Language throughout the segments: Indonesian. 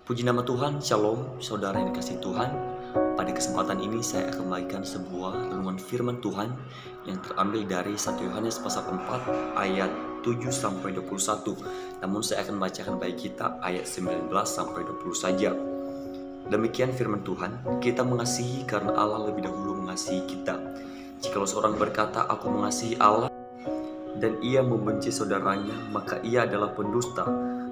Puji nama Tuhan, Shalom, saudara yang dikasihi Tuhan. Pada kesempatan ini saya akan membagikan sebuah renungan firman Tuhan yang terambil dari 1 Yohanes pasal 4 ayat 7 sampai 21. Namun saya akan membacakan bagi kita ayat 19 sampai 20 saja. Demikian firman Tuhan, kita mengasihi karena Allah lebih dahulu mengasihi kita. Jikalau seorang berkata, aku mengasihi Allah, dan ia membenci saudaranya, maka ia adalah pendusta.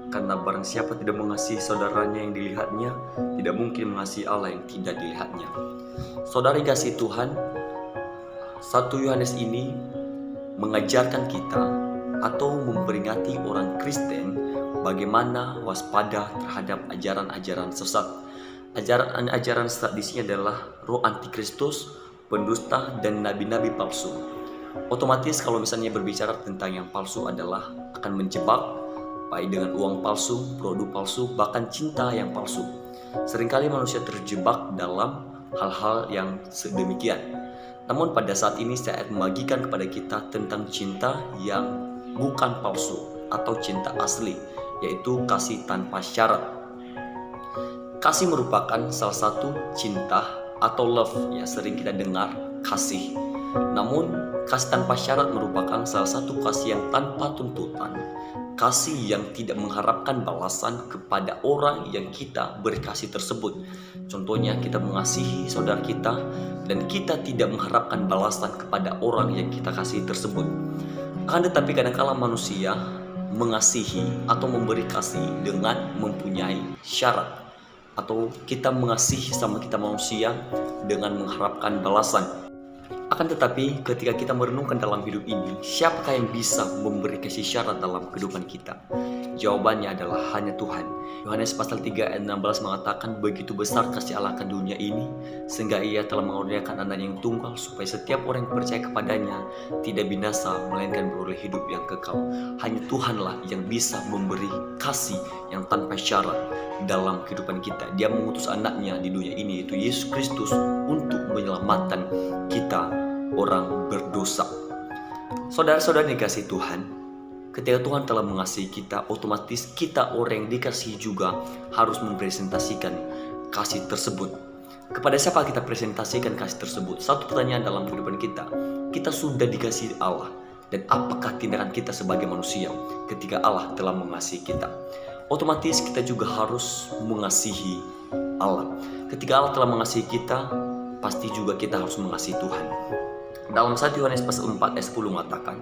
Karena barang siapa tidak mengasihi saudaranya yang dilihatnya, tidak mungkin mengasihi Allah yang tidak dilihatnya. Saudara kasih Tuhan, 1 Yohanes ini mengajarkan kita atau memperingati orang Kristen bagaimana waspada terhadap ajaran-ajaran sesat. Ajaran-ajaran sesat di sini adalah roh antikristus, pendusta, dan nabi-nabi palsu. Otomatis kalau misalnya berbicara tentang yang palsu adalah akan menjebak, baik dengan uang palsu, produk palsu, bahkan cinta yang palsu. Seringkali manusia terjebak dalam hal-hal yang sedemikian. Namun pada saat ini saya akan membagikan kepada kita tentang cinta yang bukan palsu atau cinta asli, yaitu kasih tanpa syarat. Kasih merupakan salah satu cinta atau love, ya sering kita dengar kasih. Namun kasih tanpa syarat merupakan salah satu kasih yang tanpa tuntutan, kasih yang tidak mengharapkan balasan kepada orang yang kita berkasih tersebut. Contohnya kita mengasihi saudara kita dan kita tidak mengharapkan balasan kepada orang yang kita kasih tersebut. Akan tetapi kadang-kala manusia mengasihi atau memberi kasih dengan mempunyai syarat, atau kita mengasihi sama kita manusia dengan mengharapkan balasan. Akan tetapi ketika kita merenungkan dalam hidup ini, siapakah yang bisa memberi kasih syarat dalam kehidupan kita? Jawabannya adalah hanya Tuhan. Yohanes pasal 3 ayat 16 mengatakan, begitu besar kasih Allah akan dunia ini, sehingga ia telah mengaruniakan anaknya yang tunggal, supaya setiap orang yang percaya kepadanya tidak binasa, melainkan beroleh hidup yang kekal. Hanya Tuhanlah yang bisa memberi kasih yang tanpa syarat dalam kehidupan kita. Dia mengutus anaknya di dunia ini, yaitu Yesus Kristus, untuk menyelamatkan kita orang berdosa. Saudara-saudara yang dikasihi Tuhan, ketika Tuhan telah mengasihi kita, otomatis kita orang yang dikasihi juga harus mempresentasikan kasih tersebut. Kepada siapa kita presentasikan kasih tersebut? Satu pertanyaan dalam kehidupan kita sudah dikasihi Allah, dan apakah tindakan kita sebagai manusia ketika Allah telah mengasihi kita? Otomatis kita juga harus mengasihi Allah. Ketika Allah telah mengasihi kita, pasti juga kita harus mengasihi Tuhan. Dalam 1 Yohanes pasal 4 ayat 10 mengatakan,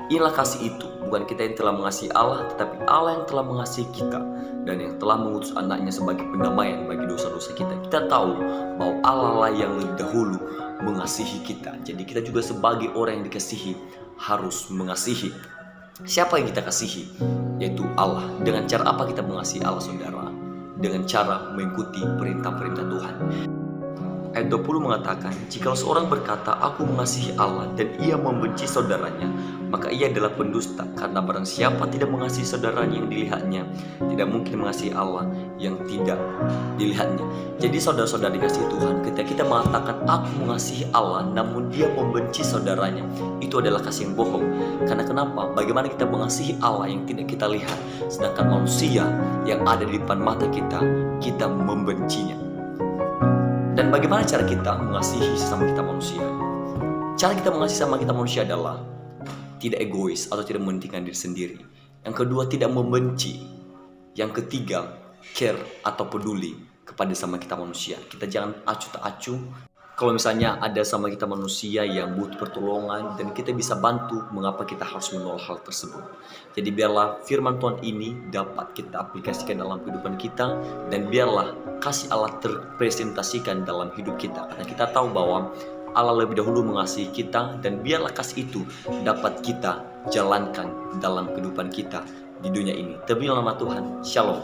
inilah kasih itu, bukan kita yang telah mengasihi Allah, tetapi Allah yang telah mengasihi kita dan yang telah mengutus anaknya sebagai pendamaian bagi dosa-dosa kita. Kita tahu bahwa Allah lah yang lebih dahulu mengasihi kita. Jadi kita juga sebagai orang yang dikasihi harus mengasihi. Siapa yang kita kasihi? Yaitu Allah. Dengan cara apa kita mengasihi Allah, saudara? Dengan cara mengikuti perintah-perintah Tuhan. Ayat 20 mengatakan, jikalau seorang berkata, aku mengasihi Allah, dan ia membenci saudaranya, maka ia adalah pendusta. Karena barang siapa tidak mengasihi saudaranya yang dilihatnya, tidak mungkin mengasihi Allah yang tidak dilihatnya. Jadi saudara-saudara dikasihi Tuhan, ketika kita mengatakan aku mengasihi Allah, namun dia membenci saudaranya, itu adalah kasih yang bohong. Karena kenapa? Bagaimana kita mengasihi Allah yang tidak kita lihat, sedangkan manusia yang ada di depan mata kita membencinya. Dan bagaimana cara kita mengasihi sesama kita manusia? Cara kita mengasihi sama kita manusia adalah tidak egois atau tidak mementingkan diri sendiri. Yang kedua, tidak membenci. Yang ketiga, care atau peduli kepada sama kita manusia. Kita jangan acuh tak acuh. Kalau misalnya ada sama kita manusia yang butuh pertolongan dan kita bisa bantu, mengapa kita harus menolak hal tersebut? Jadi biarlah firman Tuhan ini dapat kita aplikasikan dalam kehidupan kita, dan biarlah kasih Allah terpresentasikan dalam hidup kita. Karena kita tahu bahwa Allah lebih dahulu mengasihi kita, dan biarlah kasih itu dapat kita jalankan dalam kehidupan kita di dunia ini. Terpujilah nama Tuhan. Shalom.